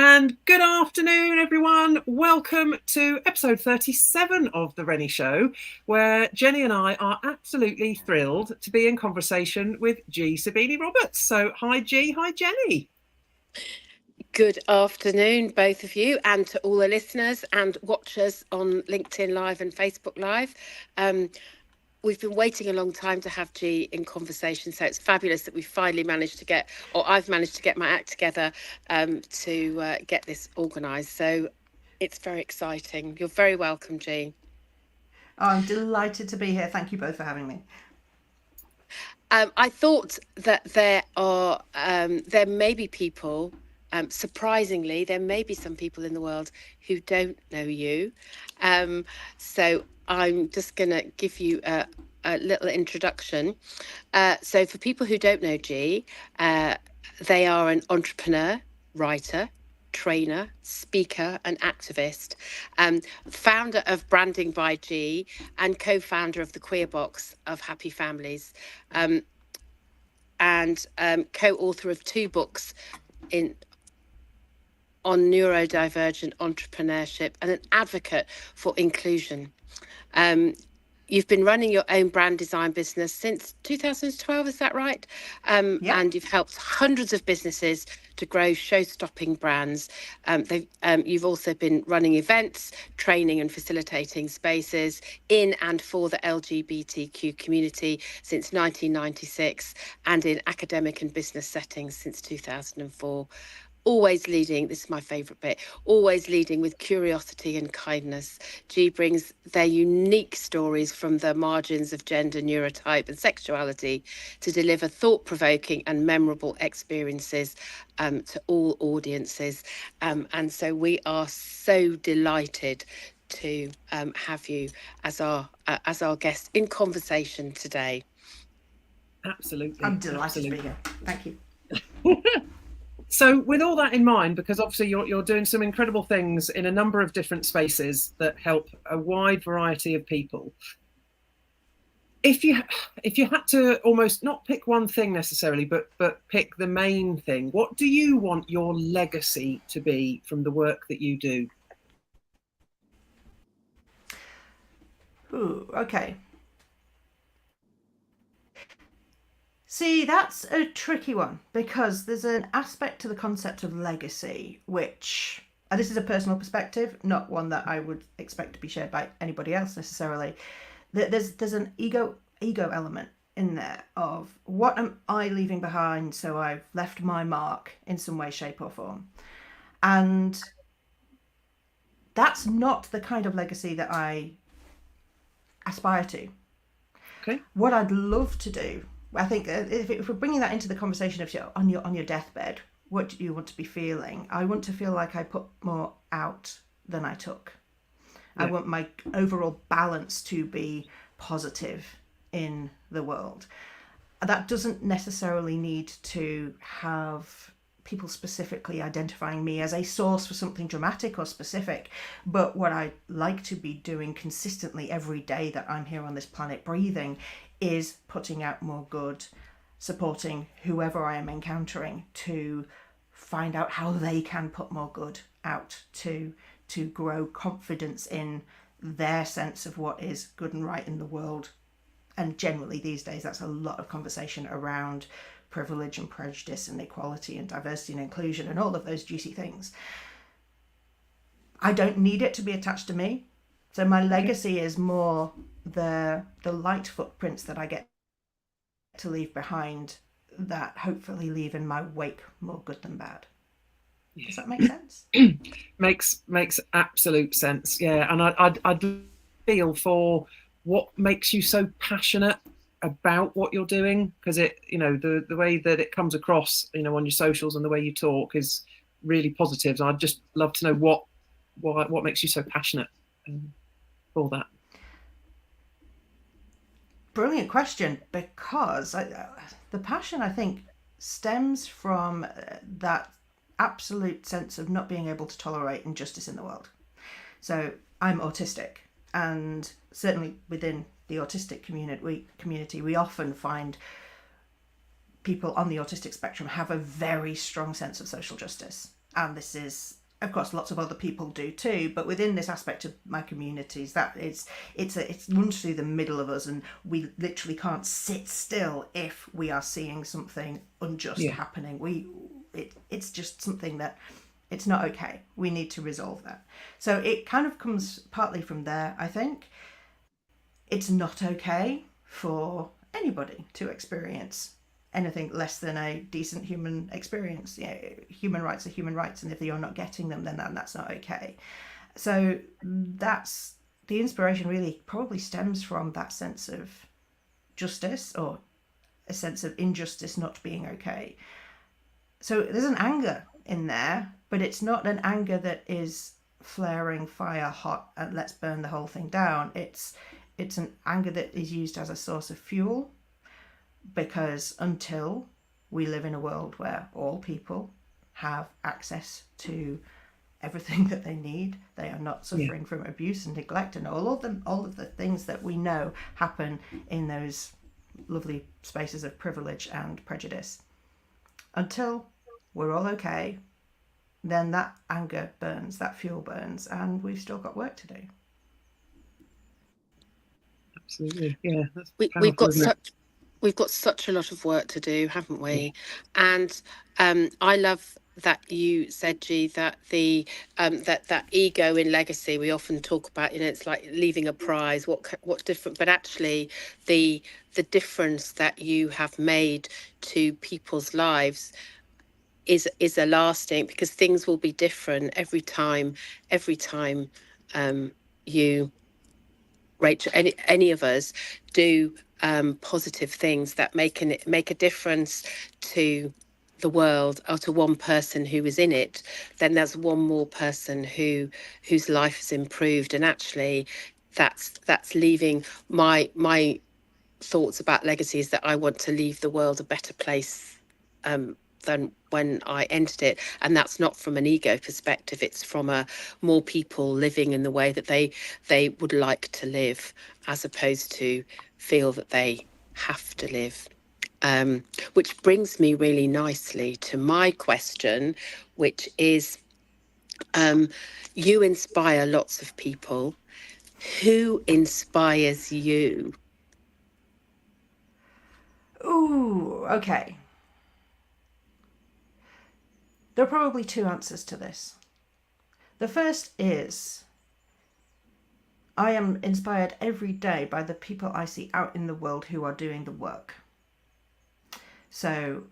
And good afternoon, everyone. Welcome to episode 37 of The Renny Show, where Jenny and I are absolutely thrilled to be in conversation with G Sabini-Roberts. So, hi, G. Hi, Jenny. Good afternoon, both of you, and to all the listeners and watchers on LinkedIn Live and Facebook Live. We've been waiting a long time to have G in conversation, so it's fabulous that we've finally managed to get, or I've managed to get my act together to get this organised. So it's very exciting. You're very welcome, G. Oh, I'm delighted to be here. Thank you both for having me. I thought that there may be people, surprisingly, there may be some people in the world who don't know you. So I'm just going to give you a little introduction. So for people who don't know G, they are an entrepreneur, writer, trainer, speaker and activist, founder of Branding by G and co-founder of the Queer Box of Happy Families, and co-author of 2 books on neurodivergent entrepreneurship and an advocate for inclusion. You've been running your own brand design business since 2012, is that right? Yep. And you've helped hundreds of businesses to grow show-stopping brands. You've also been running events, training and facilitating spaces in and for the LGBTQ community since 1996 and in academic and business settings since 2004. Always leading, this is my favourite bit, always leading with curiosity and kindness. G brings their unique stories from the margins of gender, neurotype and sexuality to deliver thought-provoking and memorable experiences to all audiences. And so we are so delighted to have you as our guest in conversation today. Absolutely. I'm delighted to be here. Thank you. So with all that in mind, because obviously you're doing some incredible things in a number of different spaces that help a wide variety of people, if you had to almost not pick one thing necessarily, but pick the main thing, what do you want your legacy to be from the work that you do? Ooh, okay. See, that's a tricky one because there's an aspect to the concept of legacy, which, and this is a personal perspective, not one that I would expect to be shared by anybody else necessarily. There's an ego element in there of what am I leaving behind, so I've left my mark in some way, shape or form. And that's not the kind of legacy that I aspire to. Okay. What I'd love to do, I think, if we're bringing that into the conversation of on your deathbed, what do you want to be feeling? I want to feel like I put more out than I took. Yeah. I want my overall balance to be positive in the world. That doesn't necessarily need to have people specifically identifying me as a source for something dramatic or specific, but what I like to be doing consistently every day that I'm here on this planet breathing is putting out more good, supporting whoever I am encountering to find out how they can put more good out, to grow confidence in their sense of what is good and right in the world. And generally these days that's a lot of conversation around privilege and prejudice and equality and diversity and inclusion and all of those juicy things. I don't need it to be attached to me. So my legacy is more the light footprints that I get to leave behind that hopefully leave in my wake more good than bad. Does that make sense? Makes absolute sense. Yeah, and I'd feel for what makes you so passionate about what you're doing, because it, the way that it comes across, on your socials and the way you talk is really positive. So I'd just love to know what makes you so passionate for that. Brilliant question, because the passion, I think, stems from that absolute sense of not being able to tolerate injustice in the world. So I'm autistic, and certainly within the autistic community, we often find people on the autistic spectrum have a very strong sense of social justice. and this is, of course, lots of other people do too, but within this aspect of my communities, that it runs through the middle of us, and we literally can't sit still if we are seeing something unjust happening. It's just something that it's not okay. We need to resolve that. So it kind of comes partly from there, I think. It's not okay for anybody to experience anything less than a decent human experience. Human rights are human rights, and if you're not getting them, then that's not okay. So that's the inspiration. Really probably stems from that sense of justice, or a sense of injustice not being okay. So there's an anger in there, but it's not an anger that is flaring fire hot and let's burn the whole thing down. It's an anger that is used as a source of fuel, because until we live in a world where all people have access to everything that they need, they are not suffering from abuse and neglect and all of the things that we know happen in those lovely spaces of privilege and prejudice. Until we're all okay, then that anger burns, that fuel burns, and we've still got work to do. Absolutely, yeah. That's We've got such a lot of work to do, haven't we? And I love that you said, G, that the that ego in legacy, we often talk about, it's like leaving a prize, what's different, but actually the difference that you have made to people's lives is a lasting, because things will be different every time you, Rachel, any of us do positive things that make a difference to the world, or to one person who is in it, then there's one more person whose life has improved. And actually that's leaving my thoughts about legacy is that I want to leave the world a better place than when I entered it. And that's not from an ego perspective, it's from a more people living in the way that they would like to live, as opposed to feel that they have to live. Which brings me really nicely to my question, which is, you inspire lots of people. Who inspires you? Ooh, okay. There are probably two answers to this. The first is, I am inspired every day by the people I see out in the world who are doing the work. So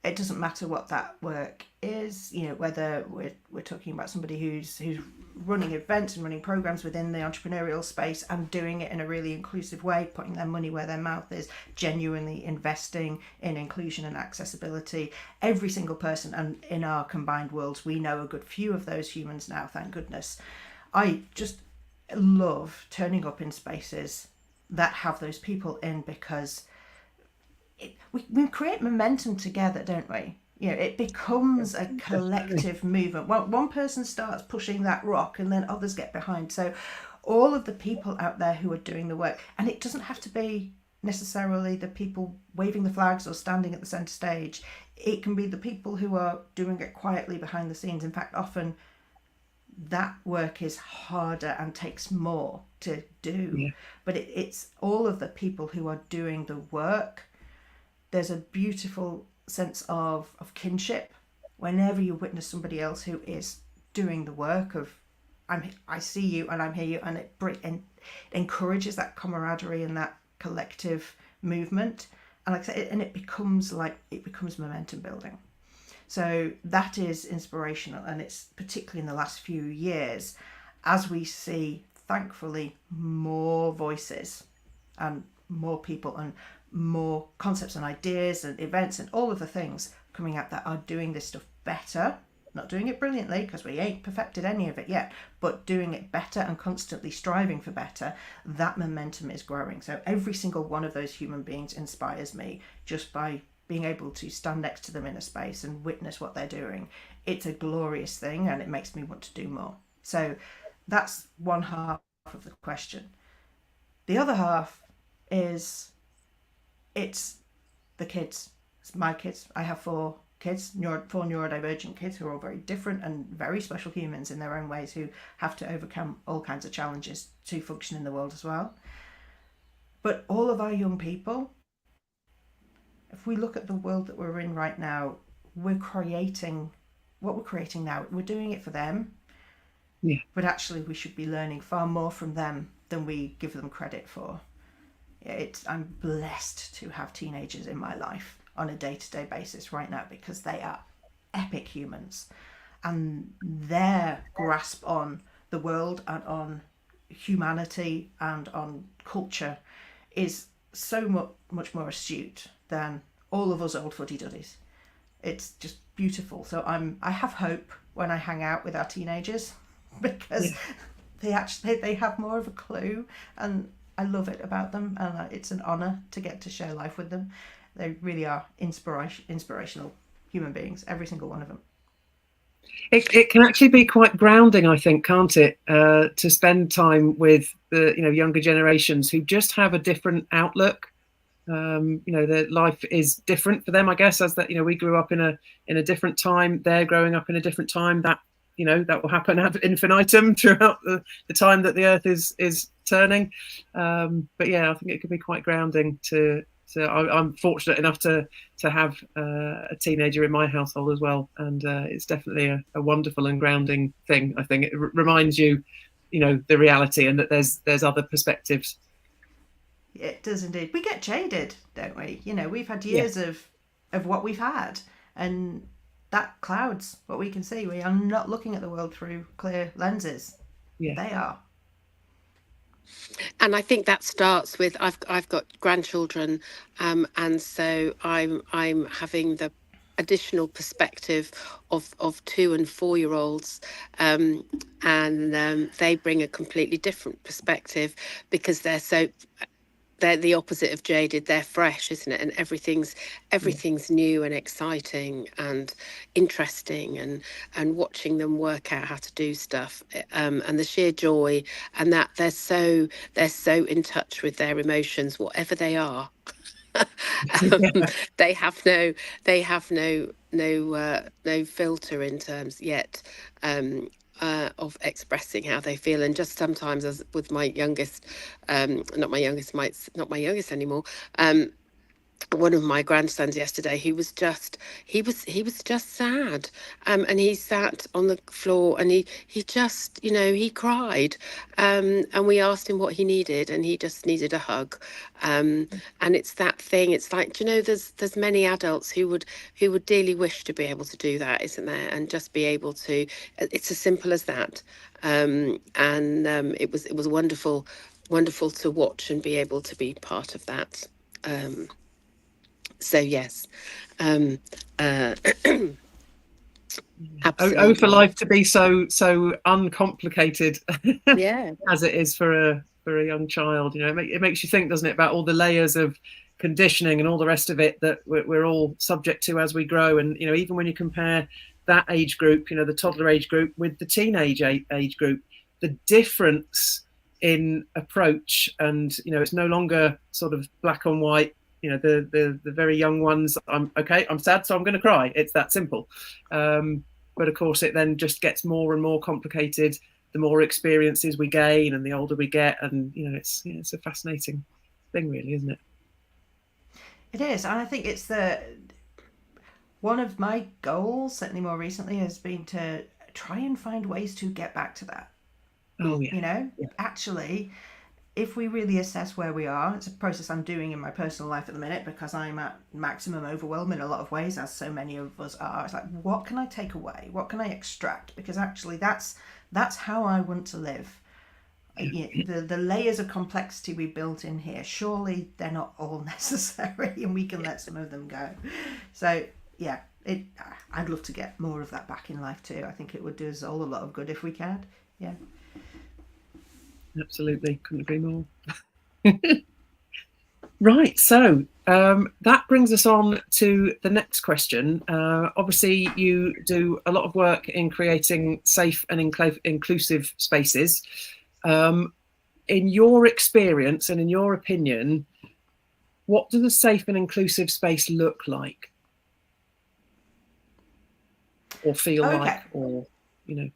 it doesn't matter what that work is, whether we're talking about somebody who's running events and running programs within the entrepreneurial space and doing it in a really inclusive way, putting their money where their mouth is, genuinely investing in inclusion and accessibility. Every single person, and in our combined worlds, we know a good few of those humans now, thank goodness. I just love turning up in spaces that have those people in, because we create momentum together, don't we? It becomes a collective movement. Well, one person starts pushing that rock and then others get behind. So all of the people out there who are doing the work, and it doesn't have to be necessarily the people waving the flags or standing at the centre stage. It can be the people who are doing it quietly behind the scenes. In fact, often that work is harder and takes more to do. But it's all of the people who are doing the work. There's a beautiful sense of kinship whenever you witness somebody else who is doing the work of, I see you and I'm here, and it encourages that camaraderie and that collective movement, and like I said, and it becomes momentum building. So that is inspirational, and it's particularly in the last few years as we see, thankfully, more voices and more people and more concepts and ideas and events and all of the things coming out that are doing this stuff better, not doing it brilliantly because we ain't perfected any of it yet, but doing it better and constantly striving for better. That momentum is growing. So every single one of those human beings inspires me just by being able to stand next to them in a space and witness what they're doing. It's a glorious thing, and it makes me want to do more. So that's one half of the question. The other half is, it's the kids. It's my kids. I have 4 kids, four neurodivergent kids who are all very different and very special humans in their own ways, who have to overcome all kinds of challenges to function in the world as well. But all of our young people, if we look at the world that we're in right now, we're creating what we're creating now. We're doing it for them, but actually we should be learning far more from them than we give them credit for. I'm blessed to have teenagers in my life on a day-to-day basis right now, because they are epic humans, and their grasp on the world and on humanity and on culture is so much more astute than all of us old fuddy-duddies. It's just beautiful. So I have hope when I hang out with our teenagers, because they have more of a clue, and I love it about them, and it's an honour to get to share life with them. They really are inspirational human beings, every single one of them. It can actually be quite grounding, I think, can't it, to spend time with the younger generations who just have a different outlook. Their life is different for them, I guess, as that we grew up in a different time. They're growing up in a different time. That that will happen ad infinitum throughout the time that the Earth is turning. But yeah, I think it could be quite grounding to. So I'm fortunate enough to have a teenager in my household as well, and it's definitely a wonderful and grounding thing. I think it reminds you, the reality, and that there's other perspectives. It does indeed. We get jaded, don't we? We've had years of what we've had, and that clouds what we can see. We are not looking at the world through clear lenses. Yeah. They are. And I think that starts with I've got grandchildren, and so I'm having the additional perspective of 2- and 4-year-olds, and they bring a completely different perspective, because they're the opposite of jaded. They're fresh, isn't it? And everything's new and exciting and interesting, and watching them work out how to do stuff, and the sheer joy, and that they're so in touch with their emotions, whatever they are. They have no filter in terms yet of expressing how they feel. And just sometimes, as with my youngest, not my youngest anymore, one of my grandsons yesterday, he was just sad, and he sat on the floor, and he just he cried, and we asked him what he needed, and he just needed a hug, and it's that thing. It's like, there's many adults who would dearly wish to be able to do that, isn't there? And just be able to. It's as simple as that, and it was wonderful to watch and be able to be part of that. So yes, absolutely. For life to be so uncomplicated, as it is for a young child. It makes you think, doesn't it, about all the layers of conditioning and all the rest of it that we're all subject to as we grow. And even when you compare that age group, the toddler age group, with the teenage age group, the difference in approach, and it's no longer sort of black and white. The very young ones, I'm sad, so I'm going to cry. It's that simple. But of course, it then just gets more and more complicated the more experiences we gain and the older we get. And it's a fascinating thing, really, isn't it? It is, and I think it's one of my goals, certainly more recently, has been to try and find ways to get back to that. Oh yeah. Actually, if we really assess where we are, it's a process I'm doing in my personal life at the minute, because I'm at maximum overwhelm in a lot of ways, as so many of us are. It's like, what can I take away? What can I extract? Because actually that's how I want to live. The layers of complexity we built in here, surely they're not all necessary, and we can let some of them go. So yeah, I'd love to get more of that back in life too. I think it would do us all a lot of good if we can. Yeah. Absolutely, couldn't agree more. Right, so that brings us on to the next question. Obviously, you do a lot of work in creating safe and inclusive spaces. In your experience and in your opinion, what does a safe and inclusive space look like? or feel Okay. like, or, you know.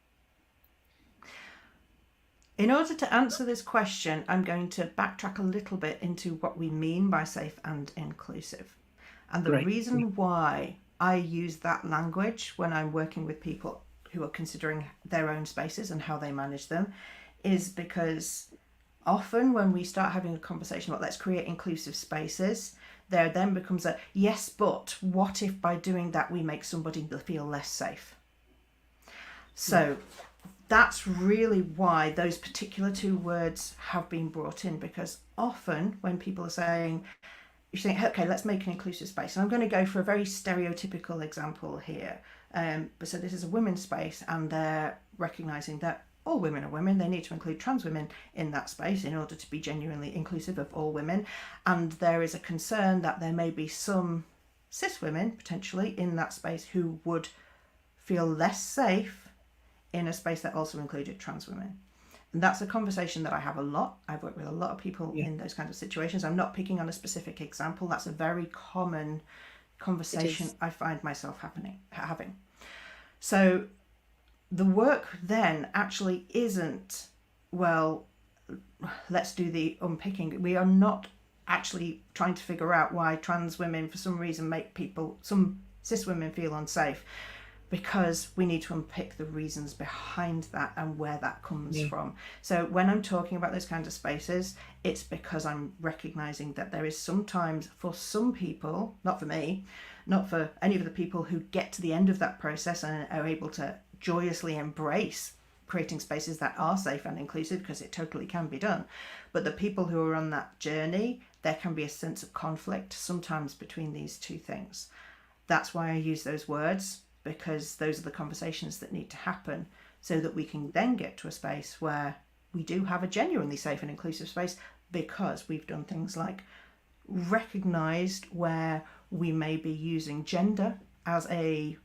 In order to answer this question, I'm going to backtrack a little bit into what we mean by safe and inclusive. And the Great. reason why I use that language when I'm working with people who are considering their own spaces and how they manage them is because often when we start having a conversation about let's create inclusive spaces, there then becomes a yes, but what if by doing that we make somebody feel less safe? So that's really why those particular two words have been brought in, because often when people are saying, you think, okay, let's make an inclusive space. And I'm going to go for a very stereotypical example here. But so this is a women's space, and they're recognising that all women are women. They need to include trans women in that space in order to be genuinely inclusive of all women. And there is a concern that there may be some cis women potentially in that space who would feel less safe in a space that also included trans women. And that's a conversation that I have a lot. I've worked with a lot of people in those kinds of situations. I'm not picking on a specific example. That's a very common conversation I find myself having. So the work then actually isn't, well, let's do the unpicking. We are not actually trying to figure out why trans women for some reason make some cis women feel unsafe, because we need to unpick the reasons behind that and where that comes from. So when I'm talking about those kinds of spaces, it's because I'm recognizing that there is sometimes for some people, not for me, not for any of the people who get to the end of that process and are able to joyously embrace creating spaces that are safe and inclusive, because it totally can be done. But the people who are on that journey, there can be a sense of conflict sometimes between these two things. That's why I use those words, because those are the conversations that need to happen so that we can then get to a space where we do have a genuinely safe and inclusive space, because we've done things like recognised where we may be using gender as a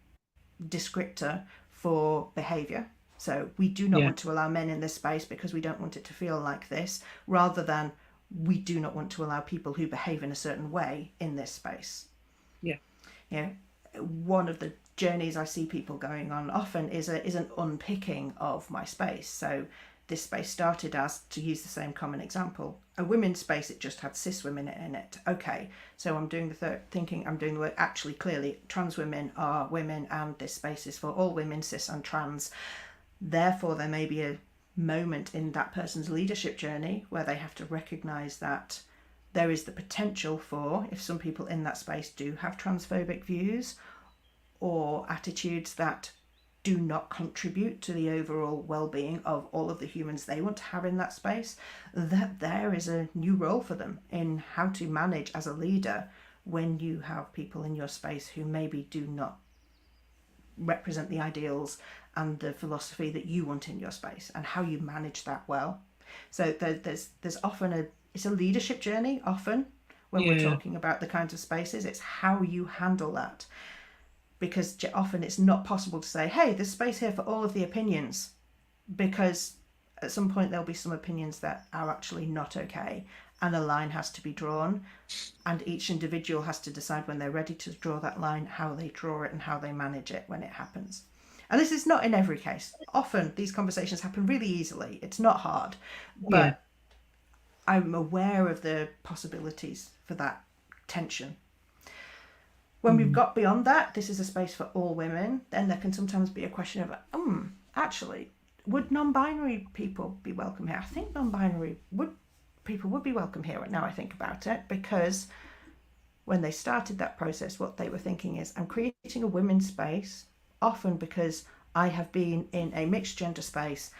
descriptor for behaviour. So we do not want to allow men in this space because we don't want it to feel like this, rather than we do not want to allow people who behave in a certain way in this space. You know, one of the journeys I see people going on often is an unpicking of my space. So this space started as, to use the same common example, a women's space. It just had cis women in it. Okay, so I'm doing the work. Actually, clearly, trans women are women, and this space is for all women, cis and trans. Therefore, there may be a moment in that person's leadership journey where they have to recognise that there is the potential for, if some people in that space do have transphobic views or attitudes that do not contribute to the overall well-being of all of the humans they want to have in that space, that there is a new role for them in how to manage as a leader when you have people in your space who maybe do not represent the ideals and the philosophy that you want in your space, and how you manage that well. So there's often it's a leadership journey often when we're talking about the kinds of spaces. It's how you handle that, because often it's not possible to say, hey, there's space here for all of the opinions, because at some point there'll be some opinions that are actually not okay, and a line has to be drawn, and each individual has to decide when they're ready to draw that line, how they draw it and how they manage it when it happens. And this is not in every case. Often these conversations happen really easily. It's not hard, but I'm aware of the possibilities for that tension. When we've got beyond that, this is a space for all women, then there can sometimes be a question of, actually, would non-binary people be welcome here? I think non-binary people would be welcome here now I think about it, because when they started that process, what they were thinking is, I'm creating a women's space, often because I have been in a mixed gender space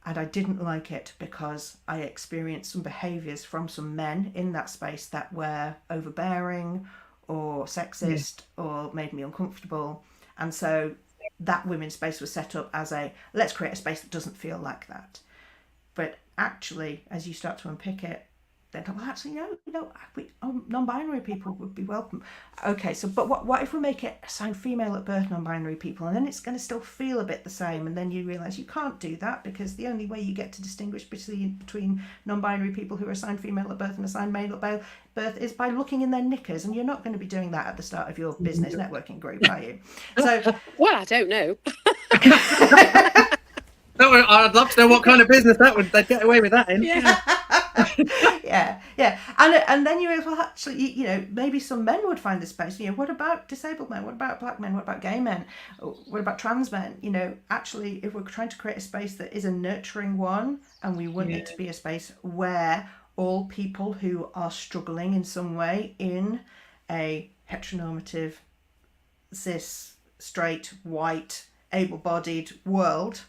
and I didn't like it because I experienced some behaviours from some men in that space that were overbearing or sexist or made me uncomfortable. And so that women's space was set up as let's create a space that doesn't feel like that. But actually, as you start to unpick it, then, well, actually, no, non-binary people would be welcome. Okay, so but what if we make it assigned female at birth non-binary people, and then it's going to still feel a bit the same, and then you realise you can't do that, because the only way you get to distinguish between non-binary people who are assigned female at birth and assigned male at birth is by looking in their knickers, and you're not going to be doing that at the start of your business networking group, are you? So, well, I don't know. I'd love to know what kind of business they'd get away with that in. Yeah. And then you realize, well, actually, maybe some men would find this space. What about disabled men? What about black men? What about gay men? What about trans men? Actually, if we're trying to create a space that is a nurturing one, and we want it to be a space where all people who are struggling in some way in a heteronormative, cis, straight, white, able-bodied world,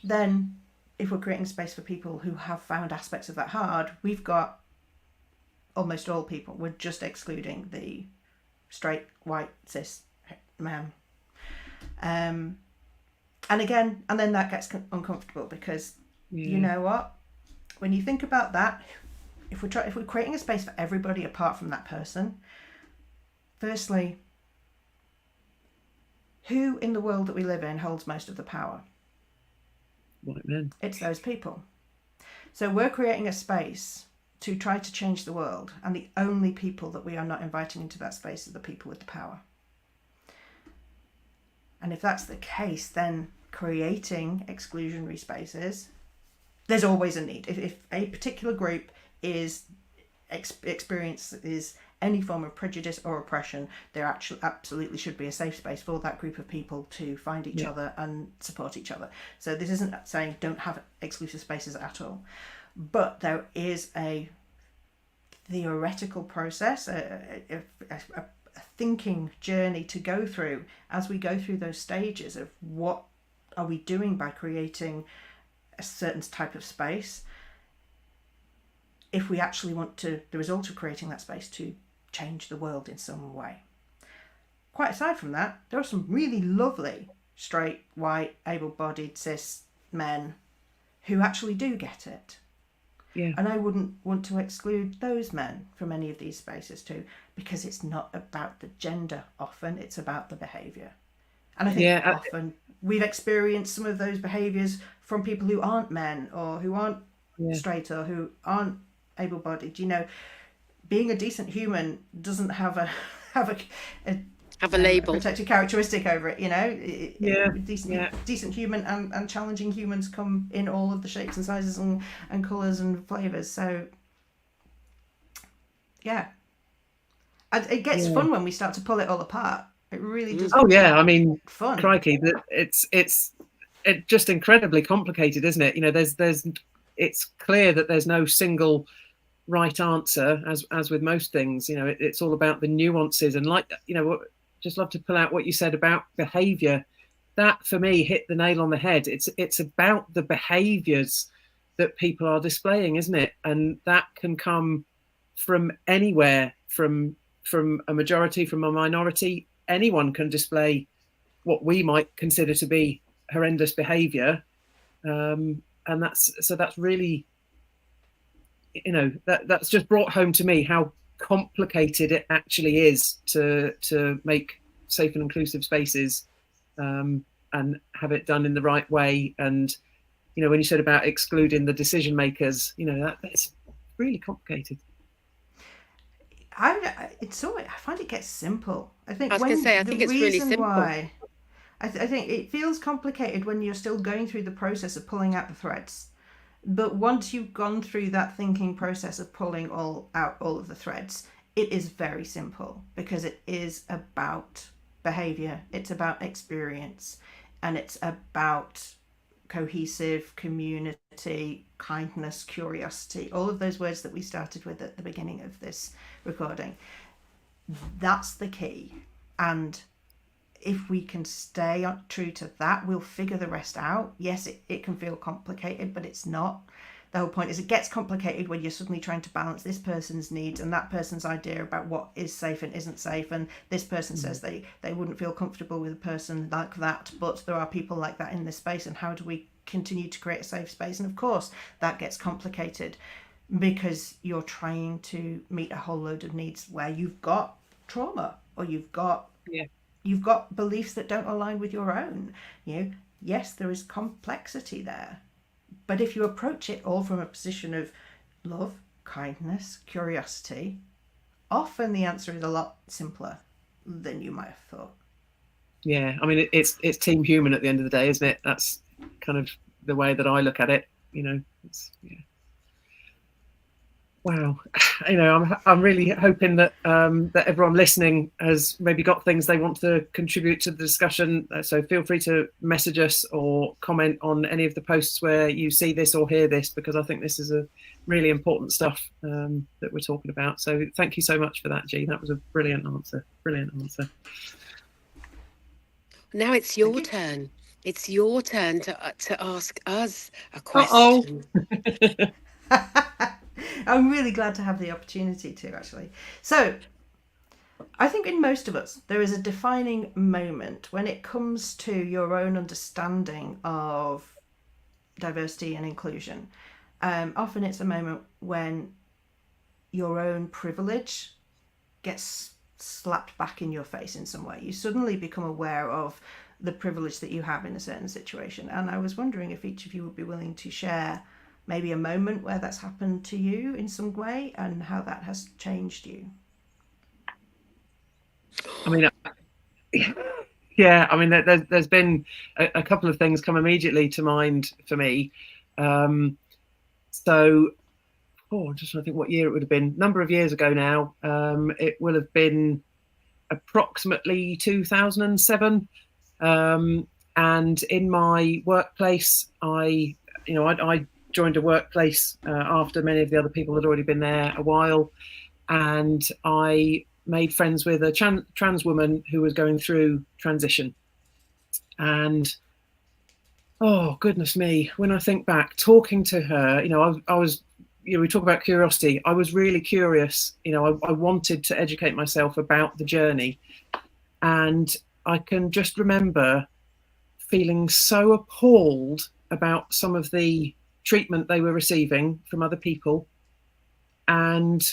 then if we're creating space for people who have found aspects of that hard, we've got almost all people. We're just excluding the straight, white, cis man. And then that gets uncomfortable, because you know what? When you think about that, if we're creating a space for everybody apart from that person, firstly, who in the world that we live in holds most of the power? White men. It's those people. So we're creating a space to try to change the world, and the only people that we are not inviting into that space are the people with the power. And if that's the case, then creating exclusionary spaces, there's always a need. If a particular group experiences any form of prejudice or oppression, there actually absolutely should be a safe space for that group of people to find each other and support each other. So this isn't saying don't have exclusive spaces at all, but there is a theoretical process, a thinking journey to go through as we go through those stages of what are we doing by creating a certain type of space, if we actually want the result of creating that space to change the world in some way. Quite aside from that, there are some really lovely straight, white, able-bodied, cis men who actually do get it. Yeah. And I wouldn't want to exclude those men from any of these spaces too, because it's not about the gender often, it's about the behaviour. And I think often we've experienced some of those behaviours from people who aren't men, or who aren't straight, or who aren't able-bodied. Being a decent human doesn't have a label, protected characteristic over it. Decent human and challenging humans come in all of the shapes and sizes and colours and flavours. So it gets fun when we start to pull it all apart. It really does. Oh yeah, I mean, fun. Crikey, it's just incredibly complicated, isn't it? It's clear that there's no single right answer, as with most things. It's all about the nuances, and just love to pull out what you said about behavior. That for me hit the nail on the head. It's about the behaviors that people are displaying, isn't it? And that can come from anywhere, from a majority, from a minority. Anyone can display what we might consider to be horrendous behavior, and that's really, that's just brought home to me how complicated it actually is to make safe and inclusive spaces, and have it done in the right way. And when you said about excluding the decision makers, that's really complicated. I find it gets simple. I think I think it's really simple. Why I think it feels complicated when you're still going through the process of pulling out the threads. But once you've gone through that thinking process of pulling out all of the threads, it is very simple, because it is about behaviour, it's about experience, and it's about cohesive community, kindness, curiosity, all of those words that we started with at the beginning of this recording. That's the key. And if we can stay true to that, we'll figure the rest out. Yes, it can feel complicated, but it's not. The whole point is it gets complicated when you're suddenly trying to balance this person's needs and that person's idea about what is safe and isn't safe. And this person says they wouldn't feel comfortable with a person like that, but there are people like that in this space. And how do we continue to create a safe space? And of course, that gets complicated. because you're trying to meet a whole load of needs where you've got trauma, or you've got beliefs that don't align with your own. Yes, there is complexity there, but if you approach it all from a position of love, kindness, curiosity, often the answer is a lot simpler than you might have thought. Yeah, I mean, it's team human at the end of the day, isn't it? That's kind of the way that I look at it. Wow. I'm really hoping that that everyone listening has maybe got things they want to contribute to the discussion. So feel free to message us or comment on any of the posts where you see this or hear this, because I think this is a really important stuff that we're talking about. So thank you so much for that, G. That was a brilliant answer. Now it's your turn. It's your turn to ask us a question. I'm really glad to have the opportunity to, actually. So, I think in most of us, there is a defining moment when it comes to your own understanding of diversity and inclusion. Often it's a moment when your own privilege gets slapped back in your face in some way. You suddenly become aware of the privilege that you have in a certain situation. And I was wondering if each of you would be willing to share maybe a moment where that's happened to you in some way and how that has changed you. I mean, yeah, I mean, there's been a couple of things come immediately to mind for me. I'm just trying to think what year it would have been. Number of years ago now. It will have been approximately 2007. And in my workplace, I joined a workplace after many of the other people had already been there a while, and I made friends with a trans woman who was going through transition. And oh goodness me, when I think back, talking to her, I was, we talk about curiosity. I was really curious. I wanted to educate myself about the journey, and I can just remember feeling so appalled about some of the treatment they were receiving from other people. And,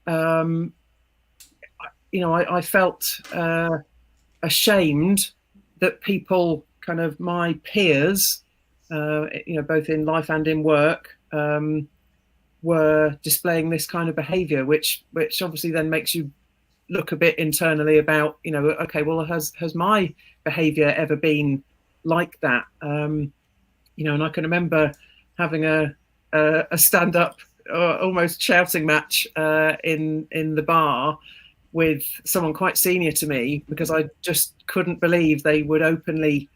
I felt ashamed that people, kind of my peers, both in life and in work, were displaying this kind of behavior, which obviously then makes you look a bit internally about, okay, well, has my behavior ever been like that? And I can remember having a stand-up, almost shouting match in the bar with someone quite senior to me, because I just couldn't believe they would openly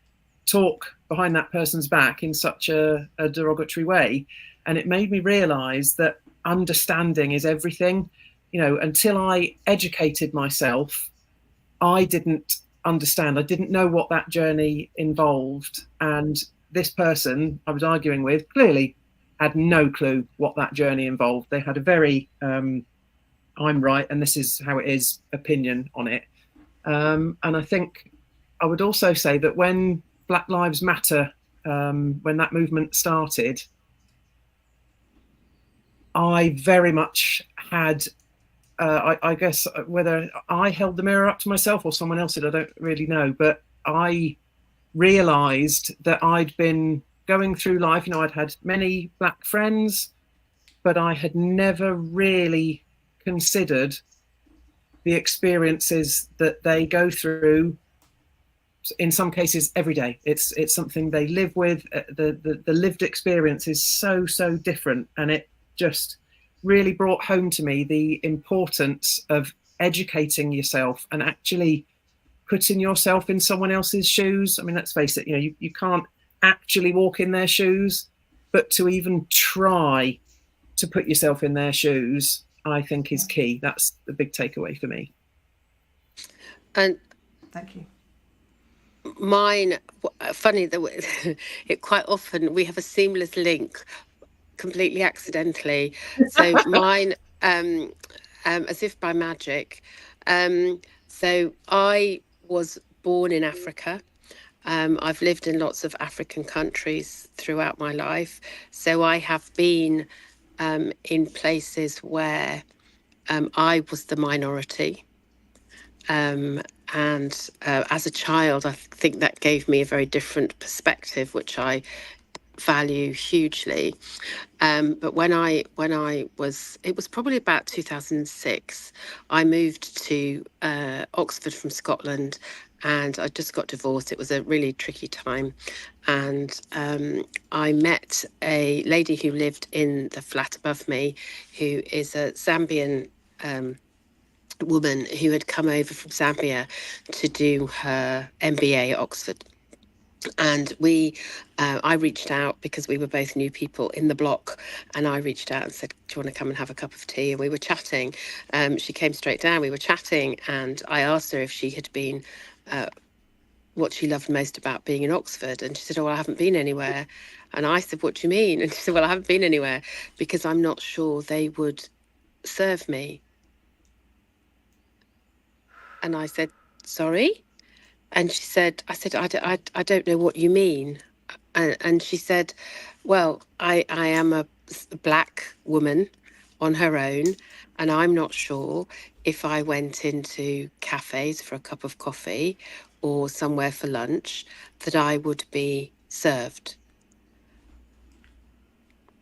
talk behind that person's back in such a derogatory way. And it made me realise that understanding is everything. Until I educated myself, I didn't understand. I didn't know what that journey involved. And this person I was arguing with clearly had no clue what that journey involved. They had a very I'm right and this is how it is opinion on it. And I think I would also say that when Black Lives Matter, when that movement started, I very much had, I guess, whether I held the mirror up to myself or someone else did, I don't really know, but I realised that I'd been going through life, I'd had many Black friends, but I had never really considered the experiences that they go through, in some cases every day. It's something they live with. The lived experience is so different, and it just really brought home to me the importance of educating yourself and actually putting yourself in someone else's shoes. I mean, let's face it, you can't actually walk in their shoes, but to even try to put yourself in their shoes, I think is key. That's the big takeaway for me. And thank you. Mine, funny that it quite often we have a seamless link, completely accidentally. So mine, as if by magic. So I was born in Africa. I've lived in lots of African countries throughout my life. So I have been in places where I was the minority. And as a child, I think that gave me a very different perspective, which I value hugely. But when I was, it was probably about 2006, I moved to Oxford from Scotland, and I just got divorced. It was a really tricky time. And I met a lady who lived in the flat above me, who is a Zambian woman who had come over from Zambia to do her MBA at Oxford. And I reached out because we were both new people in the block, and I reached out and said, do you want to come and have a cup of tea? And we were chatting. She came straight down, we were chatting, and I asked her if she had been, what she loved most about being in Oxford. And she said, oh, well, I haven't been anywhere. And I said, what do you mean? And she said, well, I haven't been anywhere because I'm not sure they would serve me. And I said, sorry? And she said, I said, I don't know what you mean. And she said, well, I am a black woman on her own, and I'm not sure if I went into cafes for a cup of coffee or somewhere for lunch that I would be served.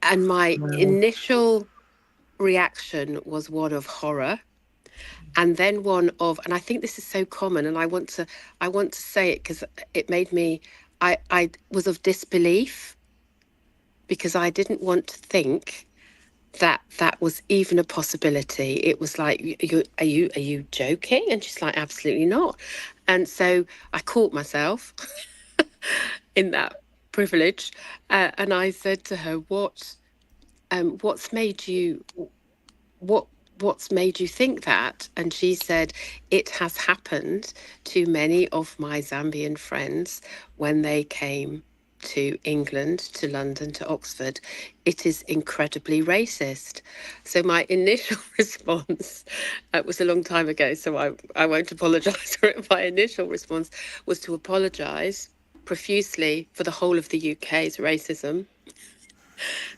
And my initial reaction was one of horror. And then one of, and I think this is so common, and I want to say it because it made me, I was of disbelief, because I didn't want to think that that was even a possibility. It was like, are you joking? And she's like, absolutely not. And so I caught myself in that privilege, and I said to her, what's made you think that? And she said, it has happened to many of my Zambian friends when they came to England, to London, to Oxford. It is incredibly racist. So my initial response, it was a long time ago, so I won't apologise for it. My initial response was to apologise profusely for the whole of the UK's racism,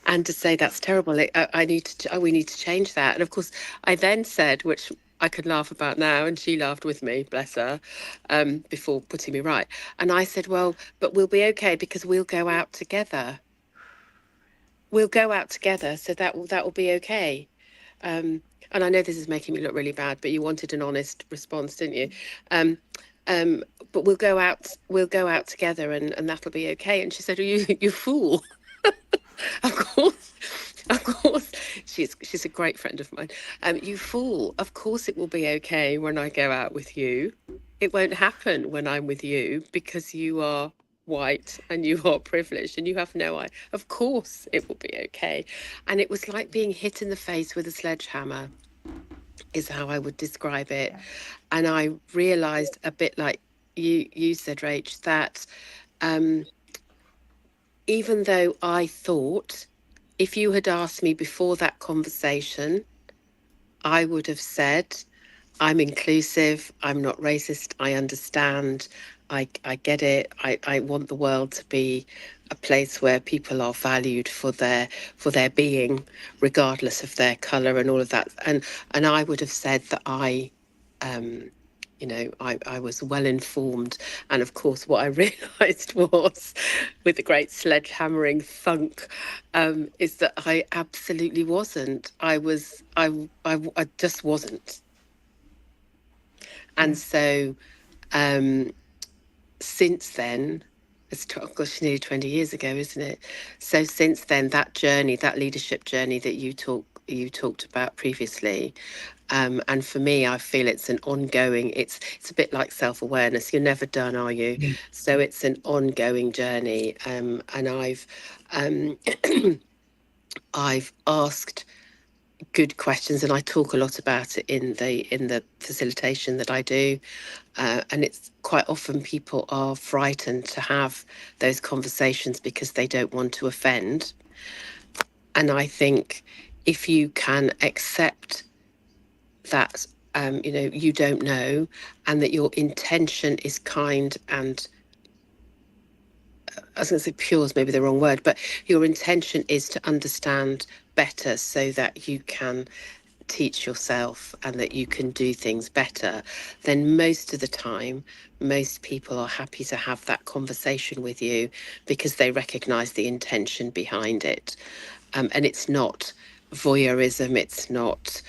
and to say that's terrible. We need to change that. And of course, I then said, which I could laugh about now, and she laughed with me, bless her, before putting me right. And I said, well, but we'll be okay because we'll go out together. We'll go out together, so that will be okay. And I know this is making me look really bad, but you wanted an honest response, didn't you? But we'll go out together, and that'll be okay. And she said, oh, you fool. Of course, she's a great friend of mine. You fool! Of course, it will be okay when I go out with you. It won't happen when I'm with you because you are white and you are privileged and you have no eye. Of course, it will be okay. And it was like being hit in the face with a sledgehammer, is how I would describe it. Yeah. And I realised, a bit like you said, Rach, that. Even though I thought, if you had asked me before that conversation, I would have said, I'm inclusive, I'm not racist, I understand, I get it, I want the world to be a place where people are valued for their being, regardless of their colour and all of that. And I would have said that I was well informed. And of course, what I realised was, with the great sledgehammering thunk, is that I absolutely wasn't. I just wasn't. And so since then, it's nearly 20 years ago, isn't it? So since then, that journey, that leadership journey that you talked about previously, and for me, I feel it's an ongoing, it's a bit like self-awareness. You're never done, are you? Yeah. So it's an ongoing journey. And I've asked good questions, and I talk a lot about it in the facilitation that I do. And it's quite often people are frightened to have those conversations because they don't want to offend. And I think if you can accept that you don't know, and that your intention is kind and I was going to say pure is maybe the wrong word, but your intention is to understand better so that you can teach yourself and that you can do things better, then most of the time, most people are happy to have that conversation with you because they recognize the intention behind it. And it's not voyeurism, it's not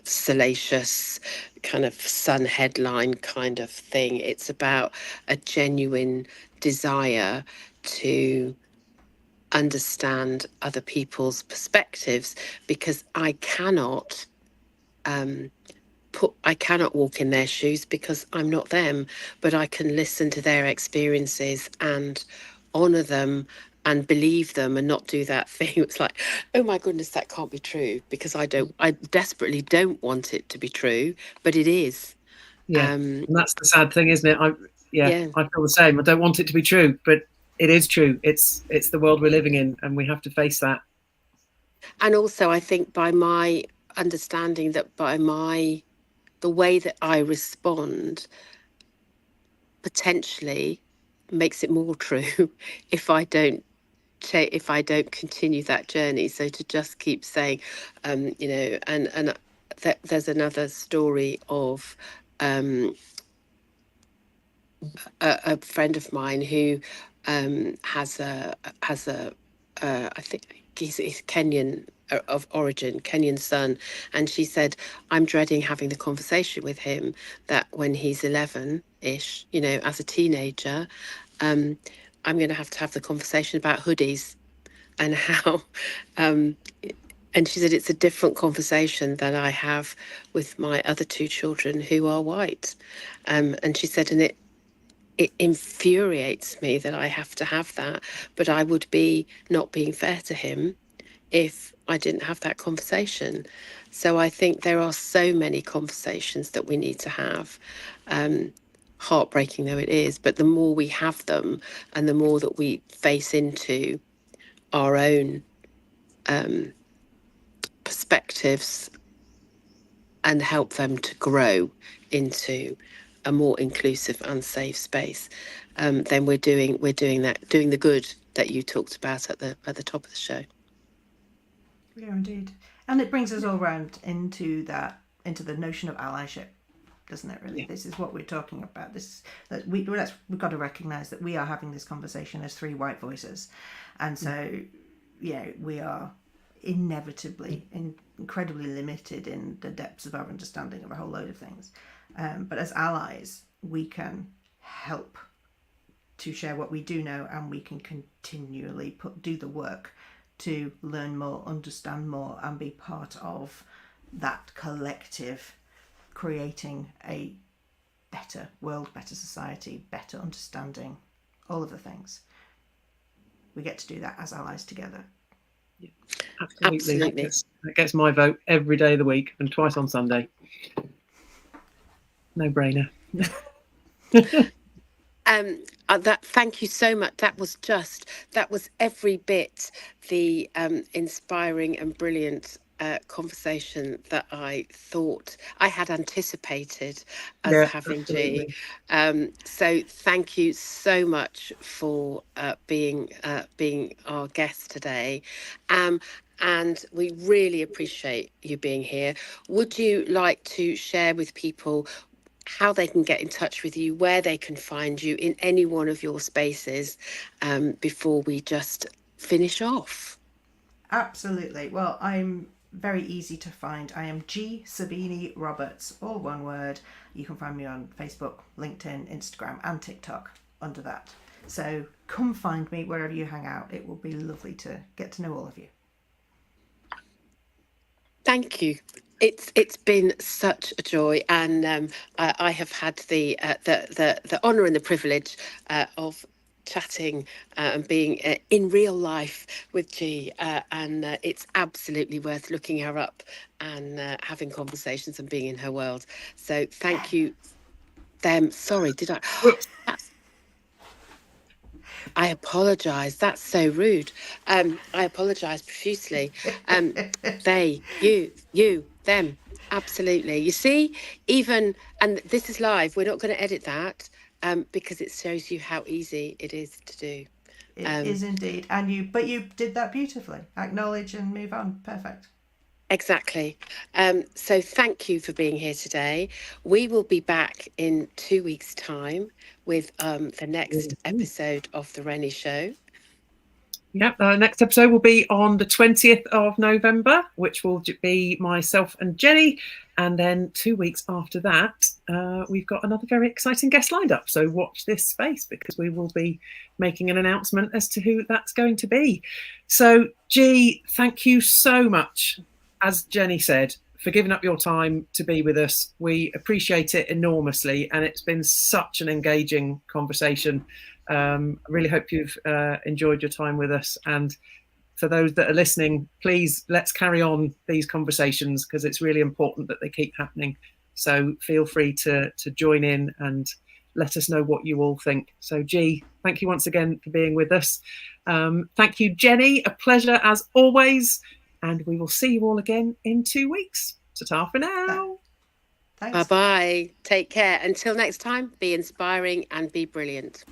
salacious kind of Sun headline kind of thing. It's about a genuine desire to understand other people's perspectives, because I cannot walk in their shoes because I'm not them, but I can listen to their experiences and honor them and believe them and not do that thing. It's like, oh my goodness, that can't be true, because I desperately don't want it to be true, but it is. Yeah, and that's the sad thing, isn't it? I feel the same. I don't want it to be true, but it is true. It's the world we're living in, and we have to face that. And also, I think by my understanding that the way that I respond potentially makes it more true if I don't continue that journey. So to just keep saying, there's another story of a friend of mine who has a I think he's Kenyan of origin, Kenyan son, and she said, I'm dreading having the conversation with him that when he's 11-ish, as a teenager, I'm going to have the conversation about hoodies and how and she said it's a different conversation than I have with my other two children who are white. And she said, and it infuriates me that I have to have that, but I would be not being fair to him if I didn't have that conversation. So I think there are so many conversations that we need to have, heartbreaking though it is, but the more we have them and the more that we face into our own perspectives and help them to grow into a more inclusive and safe space, then we're doing the good that you talked about at the top of the show. Yeah, indeed. And it brings us all round into the notion of allyship, doesn't it, really? Yeah. This is what we're talking about. We've got to recognise that we are having this conversation as three white voices. And so, we are inevitably incredibly limited in the depths of our understanding of a whole load of things. But as allies, we can help to share what we do know, and we can continually do the work to learn more, understand more, and be part of that collective creating a better world, better society, better understanding, all of the things. We get to do that as allies together. Yeah, absolutely. That gets my vote every day of the week and twice on Sunday. No brainer. Thank you so much. That was every bit the inspiring and brilliant conversation that I thought I had anticipated as having G. So thank you so much for being our guest today. And we really appreciate you being here. Would you like to share with people how they can get in touch with you, where they can find you in any one of your spaces, before we just finish off? Absolutely. Well, I'm very easy to find. I am G Sabini-Roberts, all one word. You can find me on Facebook, LinkedIn, Instagram, and TikTok under that. So come find me wherever you hang out. It will be lovely to get to know all of you. Thank you. It's been such a joy, and I have had the honour and the privilege of chatting and being in real life with G, and it's absolutely worth looking her up and having conversations and being in her world. So thank you. Sorry, did I? I apologise. That's so rude. I apologise profusely. They, you, them. Absolutely. You see, and this is live. We're not going to edit that. because it shows you how easy it is to do. It is indeed. And but you did that beautifully. Acknowledge and move on. Perfect. Exactly. So thank you for being here today. We will be back in 2 weeks' time with the next episode of The Renny Show. Yep, next episode will be on the 20th of November, which will be myself and Jenny. And then 2 weeks after that, we've got another very exciting guest lined up. So watch this space, because we will be making an announcement as to who that's going to be. So, G, thank you so much, as Jenny said, for giving up your time to be with us. We appreciate it enormously. And it's been such an engaging conversation. I really hope you've enjoyed your time with us. And for those that are listening, please, let's carry on these conversations, because it's really important that they keep happening. So feel free to join in and let us know what you all think. So, G, thank you once again for being with us. Thank you, Jenny. A pleasure as always. And we will see you all again in 2 weeks. Ta-ta for now. Thanks. Bye-bye. Take care. Until next time, be inspiring and be brilliant.